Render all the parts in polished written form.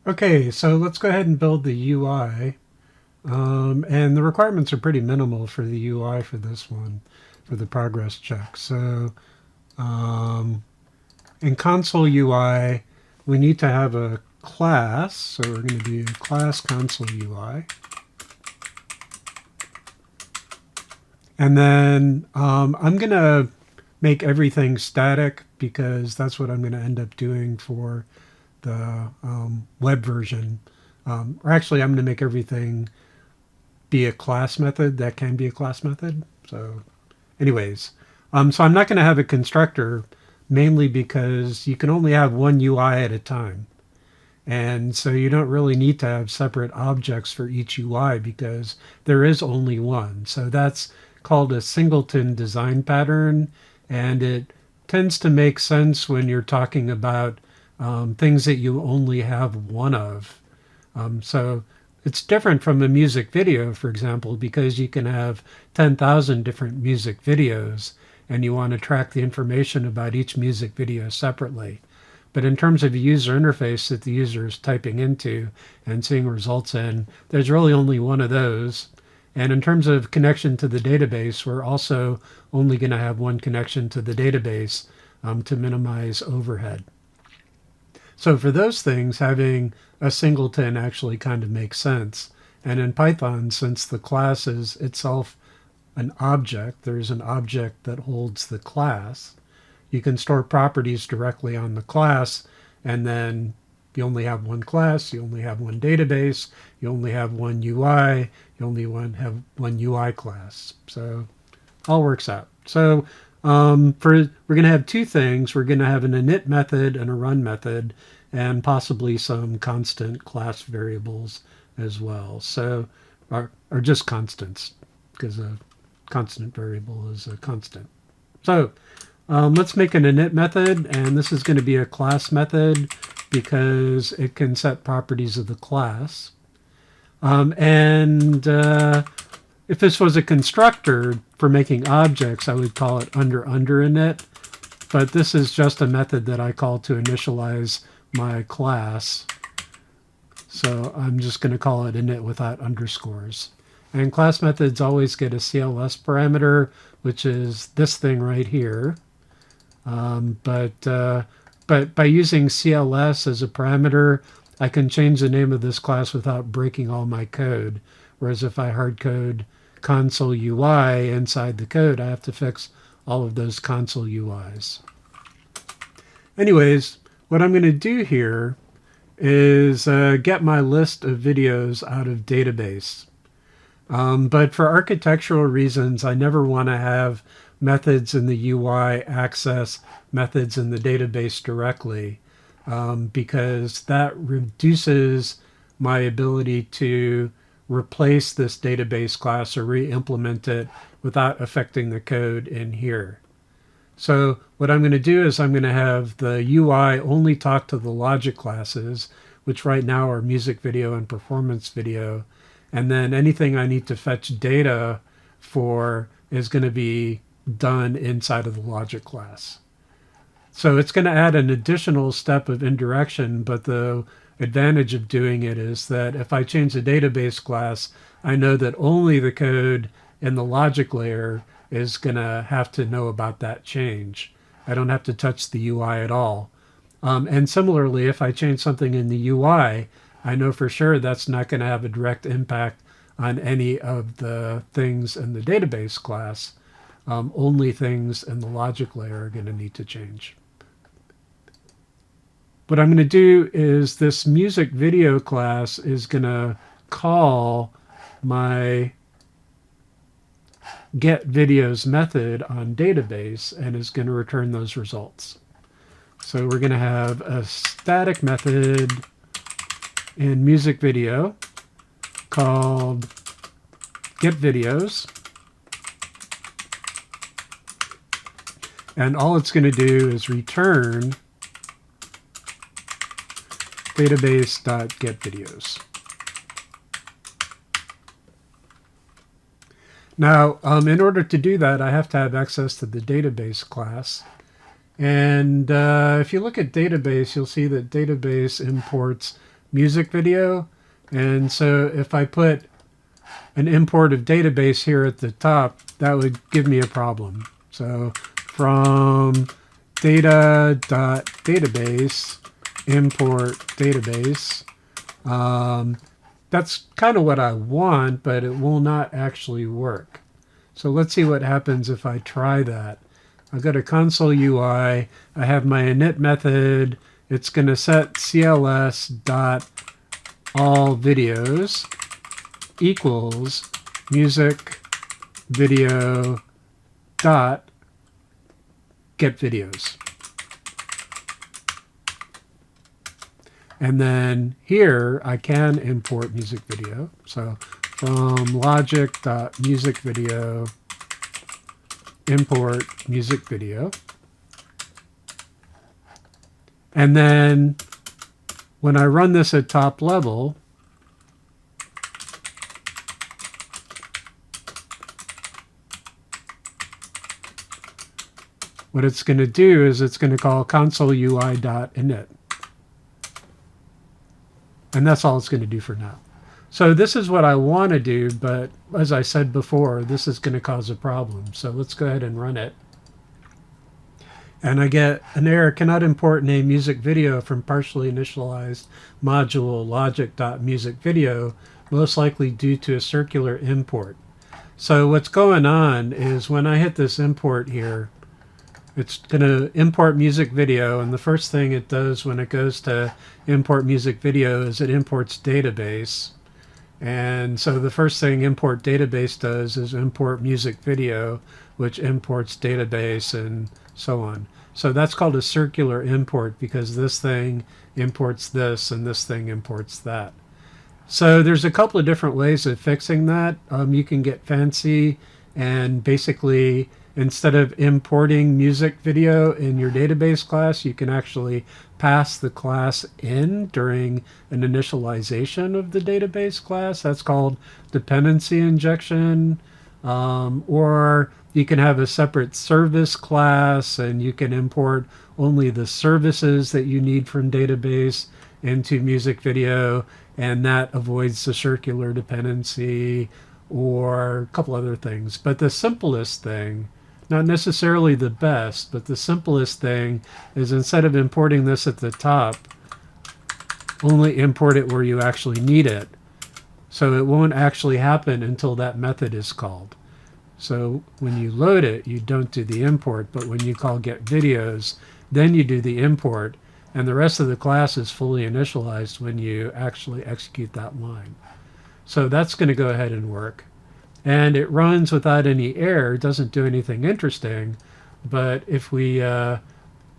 Okay, so let's go ahead and build the UI. And the requirements are pretty minimal for the UI for this one, for the progress check. So um, in console UI, we need to have a class. So we're going to do class console UI. And then I'm going to make everything static because that's what I'm going to end up doing for the web version. Or actually, I'm going to make everything be a class method that can be a class method. So anyways, so I'm not going to have a constructor mainly because you can only have one UI at a time. And so you don't really need to have separate objects for each UI because there is only one. So that's called a singleton design pattern. And it tends to make sense when you're talking about things that you only have one of. So it's different from a music video, for example, because you can have 10,000 different music videos and you want to track the information about each music video separately. But in terms of a user interface that the user is typing into and seeing results in, there's really only one of those. And in terms of connection to the database, we're also only going to have one connection to the database to minimize overhead. So for those things, having a singleton actually kind of makes sense. And in Python, since the class is itself an object, there's an object that holds the class. You can store properties directly on the class, and then you only have one class, you only have one database, you only have one UI, you only have one UI class. So all works out. So we're going to have two things. We're going to have an init method and a run method, and possibly some constant class variables as well. So are just constants, because a constant variable is a constant. So let's make an init method, and this is going to be a class method because it can set properties of the class. If this was a constructor for making objects, I would call it under init. But this is just a method that I call to initialize my class. So I'm just going to call it init without underscores. And class methods always get a CLS parameter, which is this thing right here. But by using CLS as a parameter, I can change the name of this class without breaking all my code. Whereas if I hard code console UI inside the code, I have to fix all of those console UIs. Anyways, what I'm going to do here is get my list of videos out of database. But for architectural reasons, I never want to have methods in the UI access methods in the database directly because that reduces my ability to replace this database class or re-implement it without affecting the code in here. So what I'm going to do is I'm going to have the UI only talk to the logic classes, which right now are music video and performance video. And then anything I need to fetch data for is going to be done inside of the logic class. So it's going to add an additional step of indirection, but the advantage of doing it is that if I change the database class, I know that only the code in the logic layer is going to have to know about that change. I don't have to touch the UI at all. And similarly, if I change something in the UI, I know for sure that's not going to have a direct impact on any of the things in the database class. Only things in the logic layer are going to need to change. What I'm going to do is this music video class is going to call my get videos method on database and is going to return those results. So we're going to have a static method in music video called get videos. And all it's going to do is return database.getVideos. Now, in order to do that, I have to have access to the database class. And if you look at database, you'll see that database imports music video. And so if I put an import of database here at the top, that would give me a problem. So from data.database import database. That's kind of what I want, but it will not actually work. So let's see what happens if I try that. I'll go to console UI. I have my init method. It's going to set cls dot all videos equals music video dot get videos. And then here I can import music video. So from logic.musicvideo import music video. And then when I run this at top level, what it's going to do is it's going to call console UI.init. And that's all it's going to do for now. So this is what I want to do, but as I said before, this is going to cause a problem. So let's go ahead and run it. And I get an error, cannot import name music video from partially initialized module logic.musicvideo, most likely due to a circular import. So what's going on is when I hit this import here, it's going to import music video, and the first thing it does when it goes to import music video is it imports database. And so the first thing import database does is import music video, which imports database and so on. So that's called a circular import because this thing imports this and this thing imports that. So there's a couple of different ways of fixing that. You can get fancy and basically instead of importing music video in your database class, you can actually pass the class in during an initialization of the database class. That's called dependency injection. Or you can have a separate service class and you can import only the services that you need from database into music video, and that avoids the circular dependency or a couple other things. But the simplest thing, not necessarily the best, but the simplest thing is instead of importing this at the top, only import it where you actually need it. So it won't actually happen until that method is called. So when you load it, you don't do the import, but when you call get videos, then you do the import, and the rest of the class is fully initialized when you actually execute that line. So that's going to go ahead and work. And it runs without any error. It doesn't do anything interesting. But if we go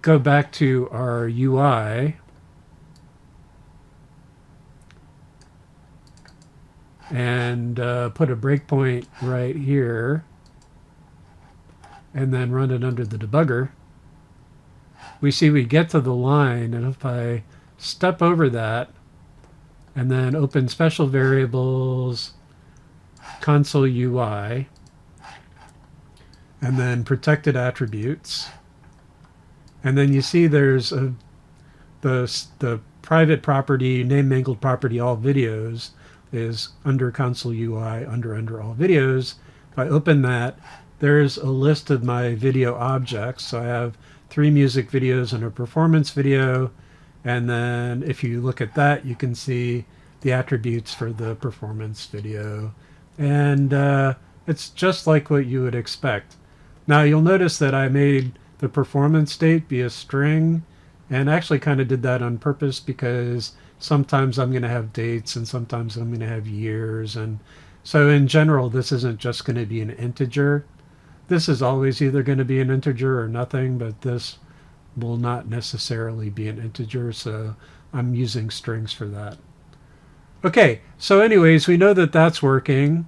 back to our UI, and put a breakpoint right here, and then run it under the debugger, we see we get to the line, and if I step over that, and then open special variables, console UI, and then protected attributes, and then you see there's the private property, name mangled property, all videos is under console UI, under all videos. If I open that, there's a list of my video objects. So I have 3 music videos and a performance video, and then if you look at that, you can see the attributes for the performance video. And it's just like what you would expect. Now you'll notice that I made the performance state be a string, and actually kind of did that on purpose because sometimes I'm going to have dates and sometimes I'm going to have years. And so in general, this isn't just going to be an integer. This is always either going to be an integer or nothing, but this will not necessarily be an integer, so I'm using strings for that. Okay, so anyways, we know that that's working,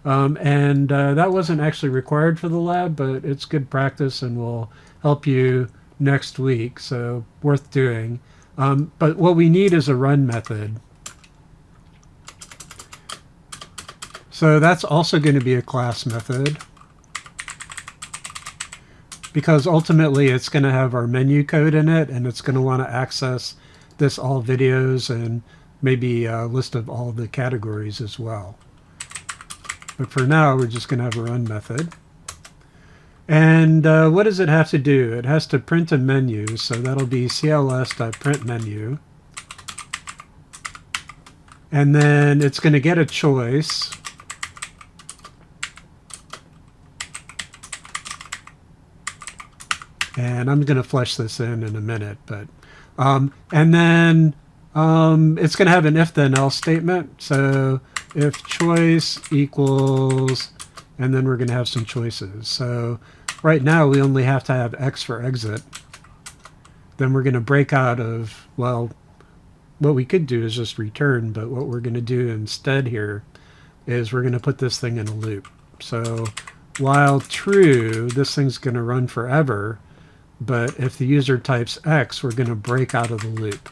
and that wasn't actually required for the lab, but it's good practice and will help you next week, so worth doing. But what we need is a run method. So that's also going to be a class method, because ultimately it's going to have our menu code in it, and it's going to want to access this all videos and maybe a list of all the categories as well. But for now, we're just going to have a run method. And what does it have to do? It has to print a menu, so that'll be cls.printMenu. And then it's going to get a choice. And I'm going to flesh this in a minute, but and then it's going to have an if-then-else statement. So if choice equals, and then we're going to have some choices. So right now we only have to have X for exit. Then we're going to break out of, well, what we could do is just return, but what we're going to do instead here is we're going to put this thing in a loop. So while true, this thing's going to run forever, but if the user types X, we're going to break out of the loop.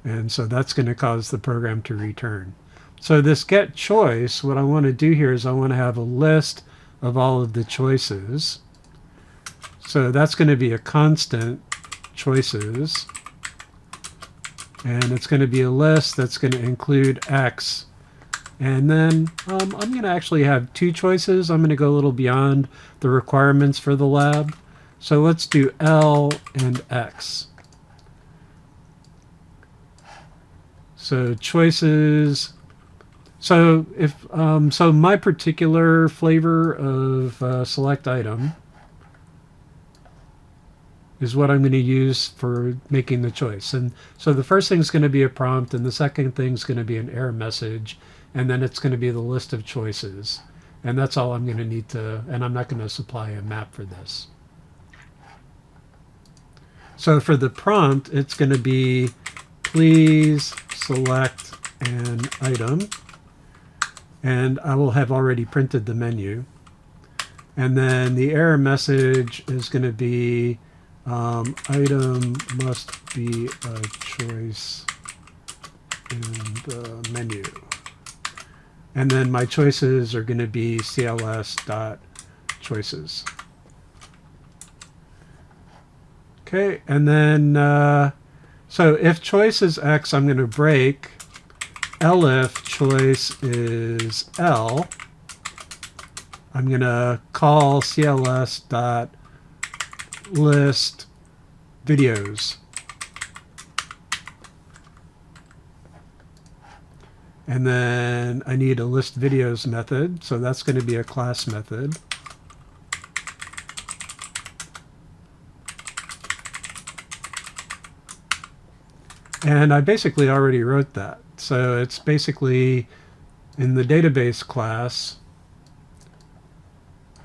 And so that's going to cause the program to return. So this get choice, what I want to do here is I want to have a list of all of the choices. So that's going to be a constant choices. And it's going to be a list that's going to include X. And then I'm going to actually have two choices. I'm going to go a little beyond the requirements for the lab. So let's do L and X. So choices. So if so, my particular flavor of select item is what I'm going to use for making the choice. And so the first thing is going to be a prompt, and the second thing is going to be an error message, and then it's going to be the list of choices. And that's all I'm going to need to, and I'm not going to supply a map for this. So for the prompt, it's going to be please select an item, and I will have already printed the menu. And then the error message is going to be item must be a choice in the menu. And then my choices are going to be cls.choices. Okay, and then so if choice is X, I'm going to break elif choice is L. I'm going to call cls.list videos. And then I need a list videos method, so that's going to be a class method. And I basically already wrote that. So it's basically in the database class,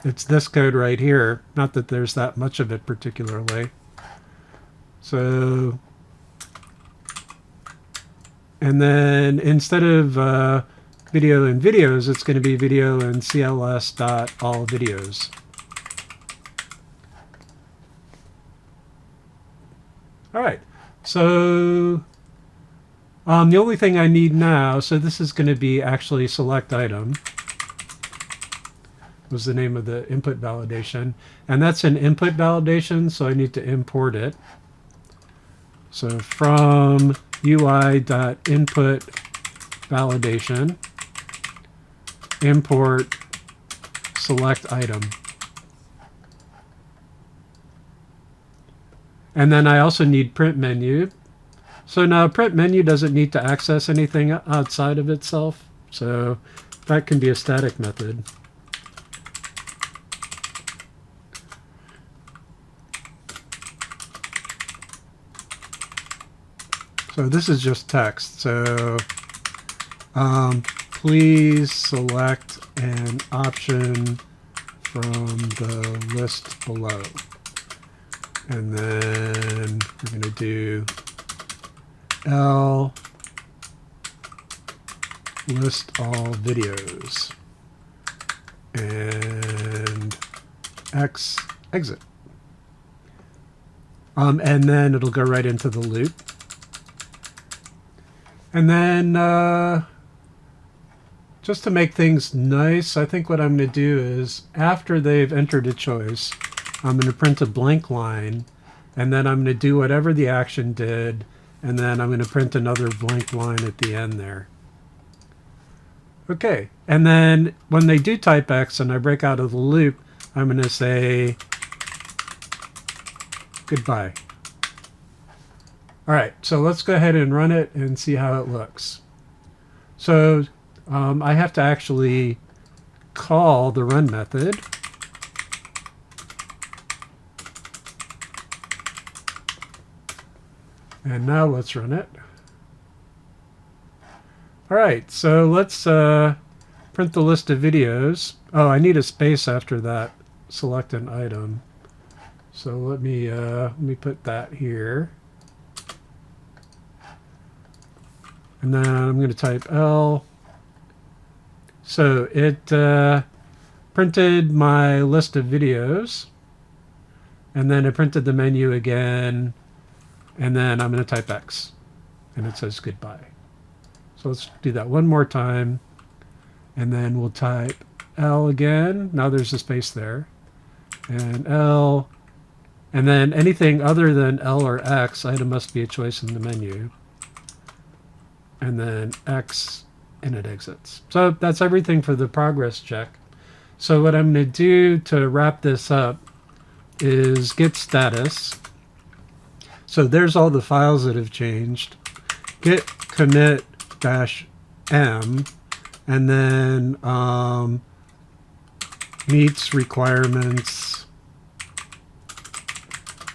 it's this code right here. Not that there's that much of it particularly. So, and then instead of video and videos, it's going to be video and cls.all videos. All right. So the only thing I need now, so this is going to be actually select item, was the name of the input validation. And that's an input validation, so I need to import it. So from UI.input validation, import select item. And then I also need print menu. So now print menu doesn't need to access anything outside of itself. So that can be a static method. So this is just text. So please select an option from the list below. And then we're going to do L list all videos and X exit. And then it'll go right into the loop. And then just to make things nice, I think what I'm going to do is after they've entered a choice, I'm going to print a blank line, and then I'm going to do whatever the action did, and then I'm going to print another blank line at the end there. Okay, and then when they do type X and I break out of the loop, I'm going to say goodbye. All right, so let's go ahead and run it and see how it looks. So I have to actually call the run method. And now let's run it. All right, so let's print the list of videos. Oh, I need a space after that. Select an item. So let me put that here. And then I'm going to type L. So it printed my list of videos. And then it printed the menu again. And then I'm going to type X. And it says goodbye. So let's do that one more time. And then we'll type L again. Now there's a space there. And L. And then anything other than L or X, item must be a choice in the menu. And then X, and it exits. So that's everything for the progress check. So what I'm going to do to wrap this up is git status. So there's all the files that have changed. Git commit -m, and then meets requirements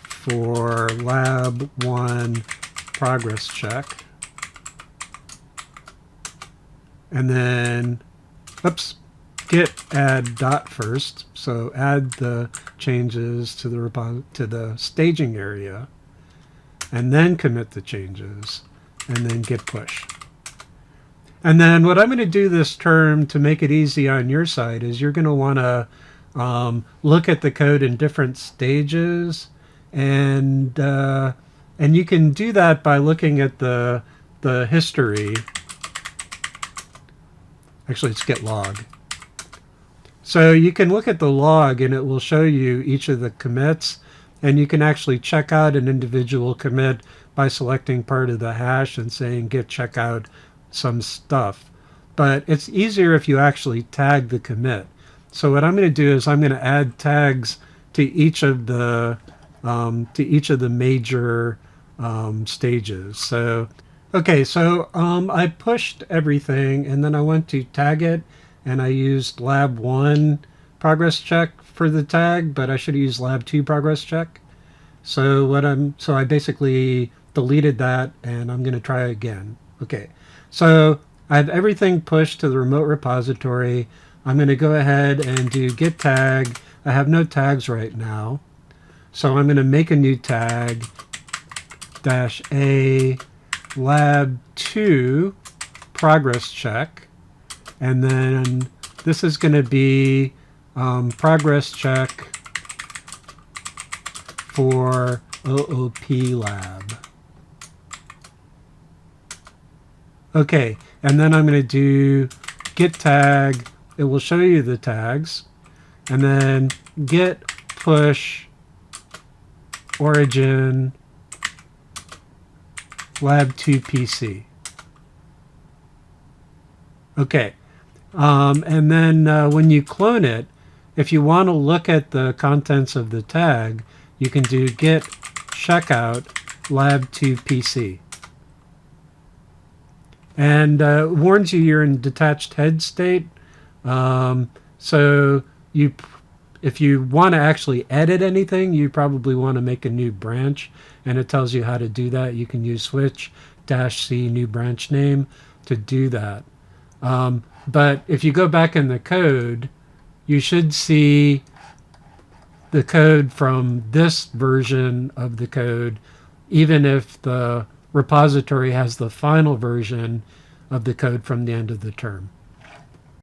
for lab 1 progress check. And then, oops, git add dot first. So add the changes to the staging area, and then commit the changes, and then git push. And then what I'm going to do this term to make it easy on your side is you're going to want to look at the code in different stages, and you can do that by looking at the history. Actually, it's git log. So you can look at the log and it will show you each of the commits, and you can actually check out an individual commit by selecting part of the hash and saying git check out some stuff. But it's easier if you actually tag the commit. So what I'm going to do is I'm going to add tags to each of the major stages. So okay, so I pushed everything, and then I went to tag it, and I used lab 1 progress check for the tag, but I should have used lab 2 progress check. So I basically deleted that, and I'm going to try again. Okay, so I have everything pushed to the remote repository. I'm going to go ahead and do git tag. I have no tags right now, so I'm going to make a new tag -a lab 2 progress check, and then this is going to be progress check for OOP lab. Okay, and then I'm going to do git tag. It will show you the tags, and then git push origin lab 2 PC. Okay, and then when you clone it, if you want to look at the contents of the tag, you can do git checkout lab 2 PC. And warns you you're in detached head state. So if you want to actually edit anything, you probably want to make a new branch, and it tells you how to do that. You can use switch -c new branch name to do that. But if you go back in the code, you should see the code from this version of the code, even if the repository has the final version of the code from the end of the term.